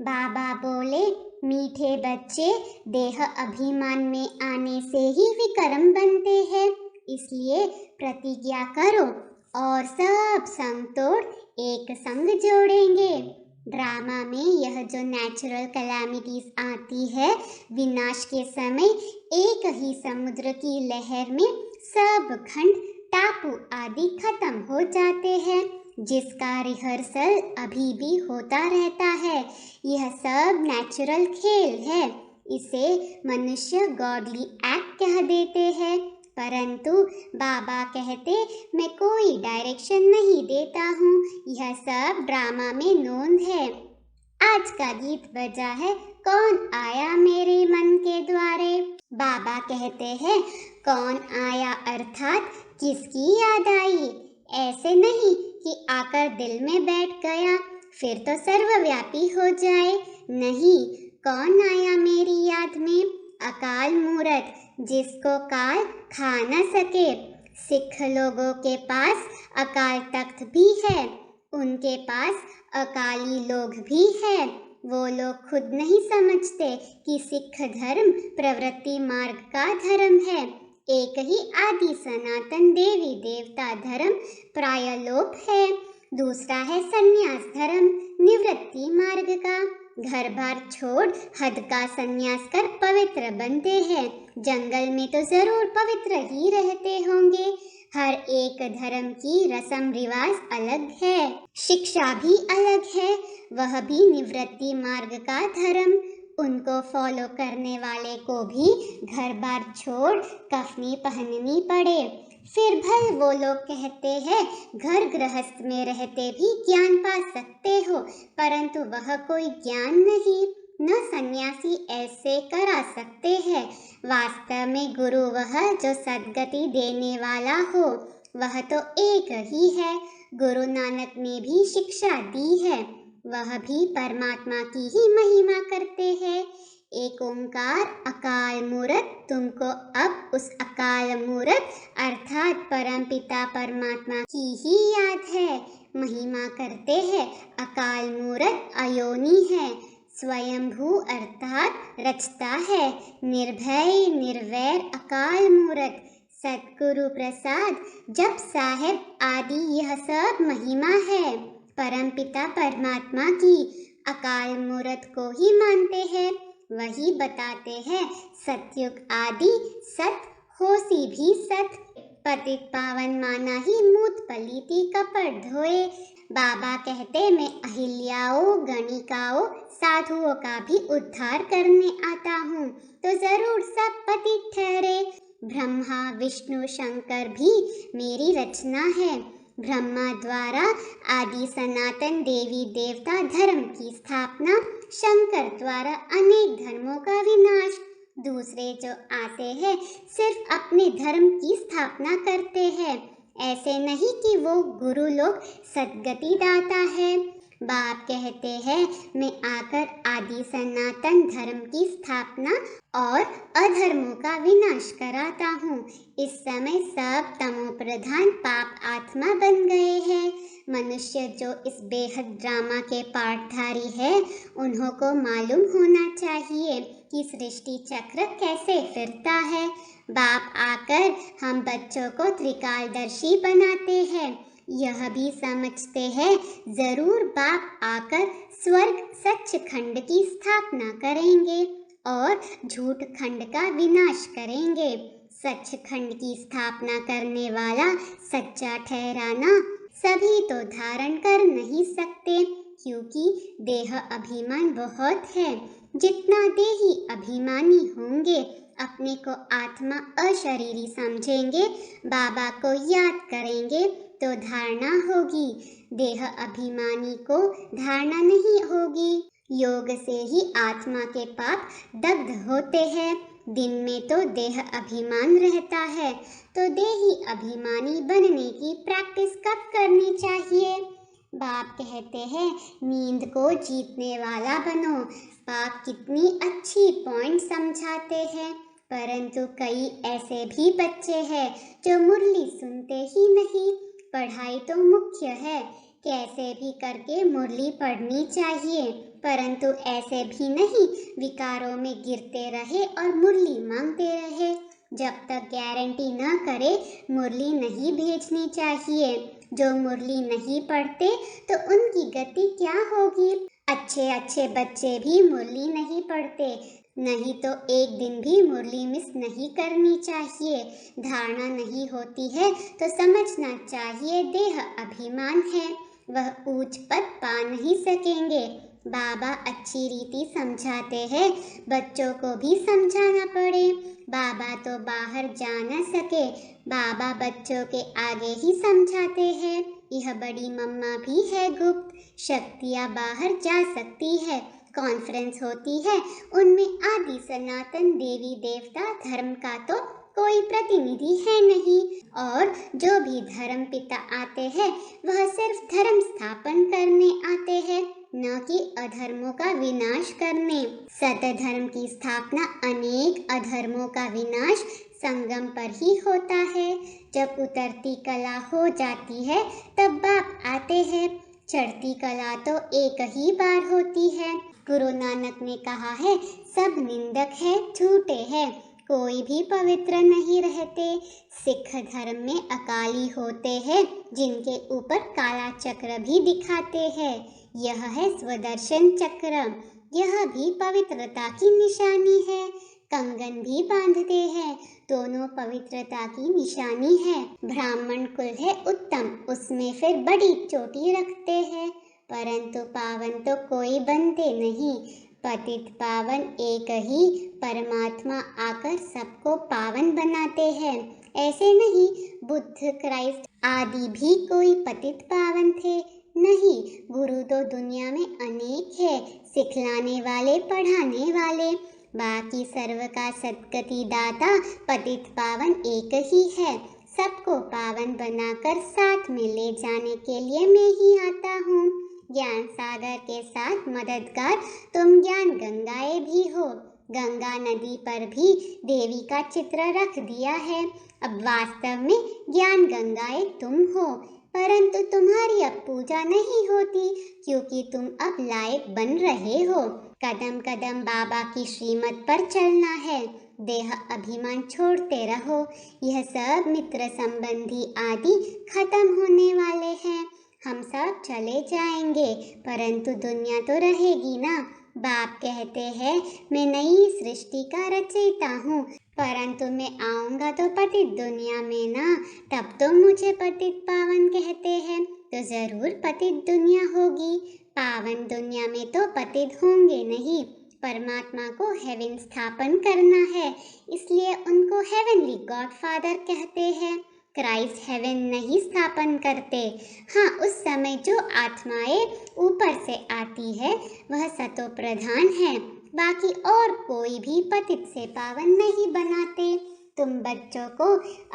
बाबा बोले, मीठे बच्चे देह अभिमान में आने से ही विक्रम बनते हैं, इसलिए प्रतिज्ञा करो और सब संग तोड़ एक संग जोड़ेंगे। ड्रामा में यह जो नेचुरल कैलामिटीज आती है, विनाश के समय एक ही समुद्र की लहर में सब खंड, टापू आदि खत्म हो जाते हैं, जिसका रिहर्सल अभी भी होता रहता है। यह सब नेचुरल खेल है, इसे मनुष्य गॉडली एक्ट कह देते हैं। परंतु बाबा कहते, मैं कोई डायरेक्शन नहीं देता हूँ, यह सब ड्रामा में नोंद है। आज का गीत बजा है, कौन आया मेरे मन के द्वारे। बाबा कहते हैं, कौन आया अर्थात किसकी याद आई, ऐसे नहीं कि आकर दिल में बैठ गया फिर तो सर्वव्यापी हो जाए। नहीं, कौन आया मेरी याद में, अकाल मूरत जिसको काल खा न सके। सिख लोगों के पास अकाल तख्त भी है, उनके पास अकाली लोग भी है। वो लोग खुद नहीं समझते कि सिख धर्म प्रवृत्ति मार्ग का धर्म है। एक ही आदि सनातन देवी देवता धर्म प्रायलोप है, दूसरा है संन्यास धर्म निवृत्ति मार्ग का। घर बार छोड़ हद का संन्यास कर पवित्र बनते हैं, जंगल में तो जरूर पवित्र ही रहते होंगे। हर एक धर्म की रस्म रिवाज अलग है, शिक्षा भी अलग है, वह भी निवृत्ति मार्ग का धर्म। उनको फॉलो करने वाले को भी घर बार छोड़ कफनी पहननी पड़े। फिर भल वो लोग कहते हैं घर गृहस्थ में रहते भी ज्ञान पा सकते हो, परंतु वह कोई ज्ञान नहीं, न सन्यासी ऐसे करा सकते हैं। वास्तव में गुरु वह जो सद्गति देने वाला हो, वह तो एक ही है। गुरु नानक ने भी शिक्षा दी है, वह भी परमात्मा की ही महिमा करते हैं। एक ओंकार अकाल मूरत, तुमको अब उस अकाल मूरत अर्थात परमपिता परमात्मा की ही याद है। महिमा करते हैं अकाल मूरत अयोनी है, स्वयंभू अर्थात रचता है, निर्भय निर्वैर अकाल मूरत सतगुरु प्रसाद जप साहेब आदि, यह सब महिमा है परमपिता परमात्मा की। अकाल मूरत को ही मानते हैं, वही बताते हैं सतयुग आदि सत, होसी भी सत, पतित पावन माना ही मूत पलीति कपट धोए। बाबा कहते, मैं अहिल्याओं गणिकाओं साधुओं का भी उद्धार करने आता हूँ, तो जरूर सब पतित ठहरे। ब्रह्मा विष्णु शंकर भी मेरी रचना है, ब्रह्मा द्वारा आदि सनातन देवी देवता धर्म की स्थापना, शंकर द्वारा अनेक धर्मों का विनाश। दूसरे जो आते हैं सिर्फ अपने धर्म की स्थापना करते हैं, ऐसे नहीं कि वो गुरु लोग सद्गति दाता है। बाप कहते हैं, मैं आकर आदि सनातन धर्म की स्थापना और अधर्मों का विनाश कराता हूँ। इस समय सब तमो प्रधान पाप आत्मा बन गए हैं। मनुष्य जो इस बेहद ड्रामा के पाठधारी है, उन्हों को मालूम होना चाहिए कि सृष्टि चक्र कैसे फिरता है। बाप आकर हम बच्चों को त्रिकालदर्शी बनाते हैं, यह भी समझते हैं जरूर बाप आकर स्वर्ग सच्चखंड की स्थापना करेंगे और झूठ खंड का विनाश करेंगे। सच्चखंड की स्थापना करने वाला सच्चा ठहराना सभी तो धारण कर नहीं सकते, क्योंकि देह अभिमान बहुत है। जितना देही अभिमानी होंगे, अपने को आत्मा अशरीरी समझेंगे, बाबा को याद करेंगे तो धारणा होगी, देह अभिमानी को धारणा नहीं होगी। योग से ही आत्मा के पाप दग्ध होते हैं। दिन में तो देह अभिमान रहता है, तो देही अभिमानी बनने की प्रैक्टिस कब करनी चाहिए। बाप कहते हैं, नींद को जीतने वाला बनो। बाप कितनी अच्छी पॉइंट समझाते हैं, परंतु कई ऐसे भी बच्चे हैं जो मुरली सुनते ही नहीं। पढ़ाई तो मुख्य है, कैसे भी करके मुरली पढ़नी चाहिए, परंतु ऐसे भी नहीं विकारों में गिरते रहे और मुरली मांगते रहे। जब तक गारंटी न करे मुरली नहीं भेजनी चाहिए। जो मुरली नहीं पढ़ते तो उनकी गति क्या होगी। अच्छे अच्छे बच्चे भी मुरली नहीं पढ़ते, नहीं तो एक दिन भी मुरली मिस नहीं करनी चाहिए। धारणा नहीं होती है तो समझना चाहिए देह अभिमान है, वह ऊंच पद पा नहीं सकेंगे। बाबा अच्छी रीति समझाते हैं, बच्चों को भी समझाना पड़े। बाबा तो बाहर जा न सके, बाबा बच्चों के आगे ही समझाते हैं। यह बड़ी मम्मा भी है गुप्त, शक्तियाँ बाहर जा सकती है। कॉन्फ्रेंस होती है, उनमें आदि सनातन देवी देवता धर्म का तो कोई प्रतिनिधि है नहीं, और जो भी धर्म पिता आते हैं वह सिर्फ धर्म स्थापन करने आते हैं, न कि अधर्मों का विनाश करने। सत्य धर्म की स्थापना अनेक अधर्मों का विनाश संगम पर ही होता है। जब उतरती कला हो जाती है तब बाप आते हैं। चढ़ती कला तो एक ही बार होती है। गुरु नानक ने कहा है, सब निंदक है, झूठे हैं, कोई भी पवित्र नहीं रहते। सिख धर्म में अकाली होते हैं जिनके ऊपर काला चक्र भी दिखाते हैं। यह है स्वदर्शन चक्र, यह भी पवित्रता की निशानी है। कंगन भी बांधते हैं, दोनों पवित्रता की निशानी है। ब्राह्मण कुल है उत्तम, उसमें फिर बड़ी चोटी रखते हैं, परंतु पावन तो कोई बनते नहीं। पतित पावन एक ही परमात्मा आकर सबको पावन बनाते हैं। ऐसे नहीं बुद्ध, क्राइस्ट आदि भी कोई पतित पावन थे, नहीं। गुरु तो दुनिया में अनेक है, सिखलाने वाले, पढ़ाने वाले। बाकी सर्व का सद्गति दाता पतित पावन एक ही है। सबको पावन बनाकर साथ में ले जाने के लिए मैं ही आता हूँ। ज्ञान सागर के साथ मददगार तुम ज्ञान गंगाएं भी हो। गंगा नदी पर भी देवी का चित्र रख दिया है। अब वास्तव में ज्ञान गंगाएं तुम हो, परंतु तुम्हारी अब पूजा नहीं होती क्योंकि तुम अब लायक बन रहे हो। कदम कदम बाबा की श्रीमत पर चलना है। देह अभिमान छोड़ते रहो। यह सब मित्र संबंधी आदि खत्म होने वाले हैं। हम सब चले जाएंगे, परंतु दुनिया तो रहेगी ना। बाप कहते हैं, मैं नई सृष्टि का रचयिता हूँ, परंतु मैं आऊँगा तो पतित दुनिया में ना। तब तो मुझे पतित पावन कहते हैं, तो जरूर पतित दुनिया होगी। पावन दुनिया में तो पतित होंगे नहीं। परमात्मा को हेवन स्थापन करना है, इसलिए उनको हेवनली गॉडफादर कहते हैं। क्राइस्ट हेवन नहीं स्थापन करते। हाँ, उस समय जो आत्माएं ऊपर से आती है वह सतो प्रधान है, बाकी और कोई भी पतित से पावन नहीं बनाते। तुम बच्चों को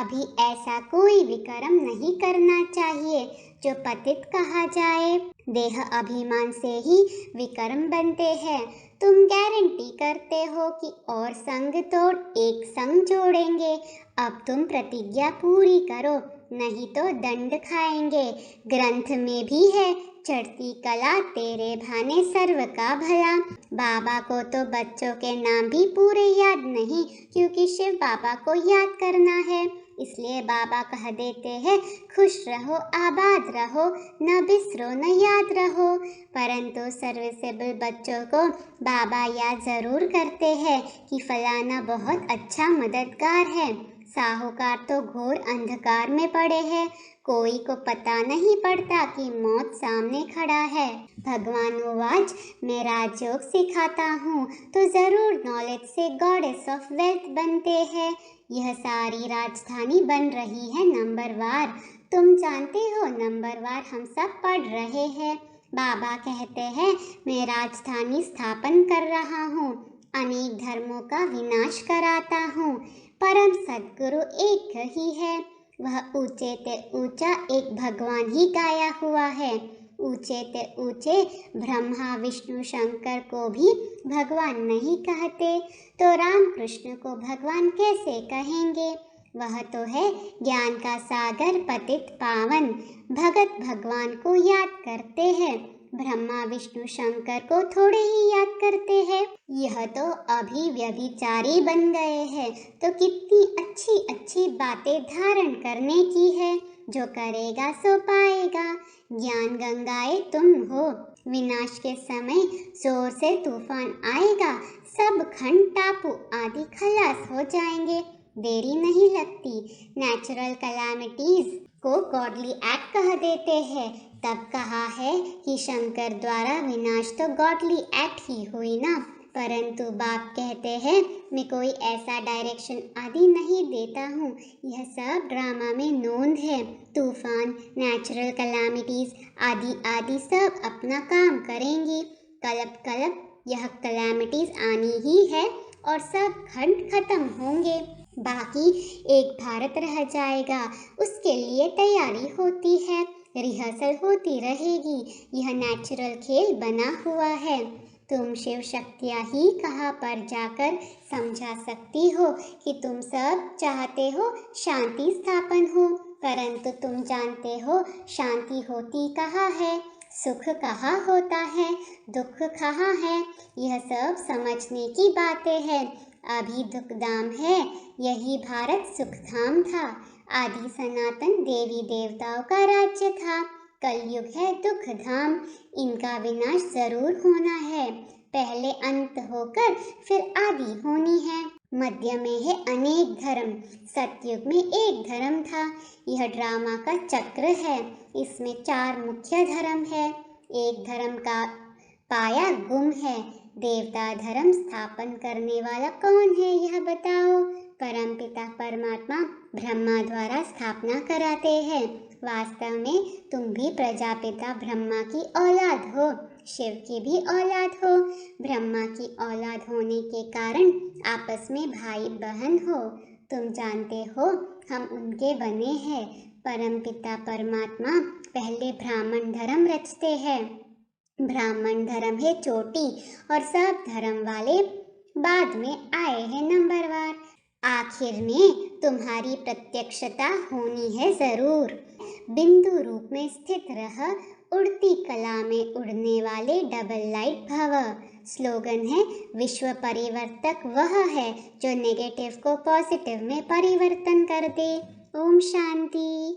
अभी ऐसा कोई विकर्म नहीं करना चाहिए जो पतित कहा जाए। देह अभिमान से ही विकर्म बनते हैं। तुम गारंटी करते हो कि और संग तोड़ एक संग जोड़ेंगे। अब तुम प्रतिज्ञा पूरी करो, नहीं तो दंड खाएंगे। ग्रंथ में भी है, चढ़ती कला तेरे भाने सर्व का भला। बाबा को तो बच्चों के नाम भी पूरे याद नहीं, क्योंकि शिव बाबा को याद करना है। इसलिए बाबा कह देते हैं, खुश रहो, आबाद रहो, न बिसरो न याद रहो। परंतु सर्विसेबल बच्चों को बाबा याद जरूर करते हैं कि फलाना बहुत अच्छा मददगार है। साहूकार तो घोर अंधकार में पड़े हैं, कोई को पता नहीं पड़ता कि मौत सामने खड़ा है। भगवान वाच, मैं राजयोग सिखाता हूँ तो जरूर नॉलेज से गॉडेस ऑफ वेल्थ बनते हैं। यह सारी राजधानी बन रही है नंबरवार। तुम जानते हो नंबरवार हम सब पढ़ रहे हैं। बाबा कहते हैं, मैं राजधानी स्थापन कर रहा हूँ, अनेक धर्मों का विनाश कराता हूँ। परम सद्गुरु एक ही है, वह ऊंचे ते ऊंचा एक भगवान ही गाया हुआ है। ऊंचे ते ऊंचे ब्रह्मा विष्णु शंकर को भी भगवान नहीं कहते, तो राम कृष्ण को भगवान कैसे कहेंगे। वह तो है ज्ञान का सागर पतित पावन। भगत भगवान को याद करते हैं, ब्रह्मा विष्णु शंकर को थोड़े ही याद करते हैं। यह तो अभी व्यभिचारी बन गए हैं, तो कितनी अच्छी अच्छी बातें धारण करने की है। जो करेगा सो पाएगा। ज्ञान गंगाए तुम हो। विनाश के समय जोर से तूफान आएगा, सब खंड टापू आदि खलास हो जाएंगे। देरी नहीं लगती। नेचुरल कैलामिटीज को गॉडली एक्ट कह देते हैं। तब कहा है कि शंकर द्वारा विनाश तो गॉडली एक्ट ही हुई ना, परंतु बाप कहते हैं मैं कोई ऐसा डायरेक्शन आदि नहीं देता हूँ। यह सब ड्रामा में नोंद है। तूफान, नेचुरल कैलामिटीज आदि आदि सब अपना काम करेंगी। कलप कलप यह कैलामिटीज आनी ही है और सब खंड खत्म होंगे। बाकी एक भारत रह जाएगा, उसके लिए तैयारी होती है, रिहर्सल होती रहेगी। यह नेचुरल खेल बना हुआ है। तुम शिव शक्तियाँ ही कहाँ पर जाकर समझा सकती हो कि तुम सब चाहते हो शांति स्थापन हो, परंतु तुम जानते हो शांति होती कहाँ है, सुख कहाँ होता है, दुख कहाँ है। यह सब समझने की बातें हैं। अभी दुखधाम है, यही भारत सुखधाम था। आदि सनातन देवी देवताओं का राज्य था। कलयुग है दुख धाम, इनका विनाश जरूर होना है। पहले अंत होकर फिर आदि होनी है। मध्य में है अनेक धर्म, सतयुग में एक धर्म था। यह ड्रामा का चक्र है। इसमें 4 मुख्य धर्म है। एक धर्म का पाया गुम है। देवता धर्म स्थापन करने वाला कौन है यह बताओ? परमपिता परमात्मा ब्रह्मा द्वारा स्थापना कराते हैं। वास्तव में तुम भी प्रजापिता ब्रह्मा की औलाद हो, शिव की भी औलाद हो। ब्रह्मा की औलाद होने के कारण आपस में भाई बहन हो। तुम जानते हो हम उनके बने हैं। परमपिता परमात्मा पहले ब्राह्मण धर्म रचते हैं। ब्राह्मण धर्म है चोटी और सब धर्म वाले बाद में आए हैं नंबरवार। आखिर में तुम्हारी प्रत्यक्षता होनी है जरूर। बिंदु रूप में स्थित रह, उड़ती कला में उड़ने वाले डबल लाइट भव। स्लोगन है विश्व परिवर्तक वह है जो नेगेटिव को पॉजिटिव में परिवर्तन कर दे। ओम शांति।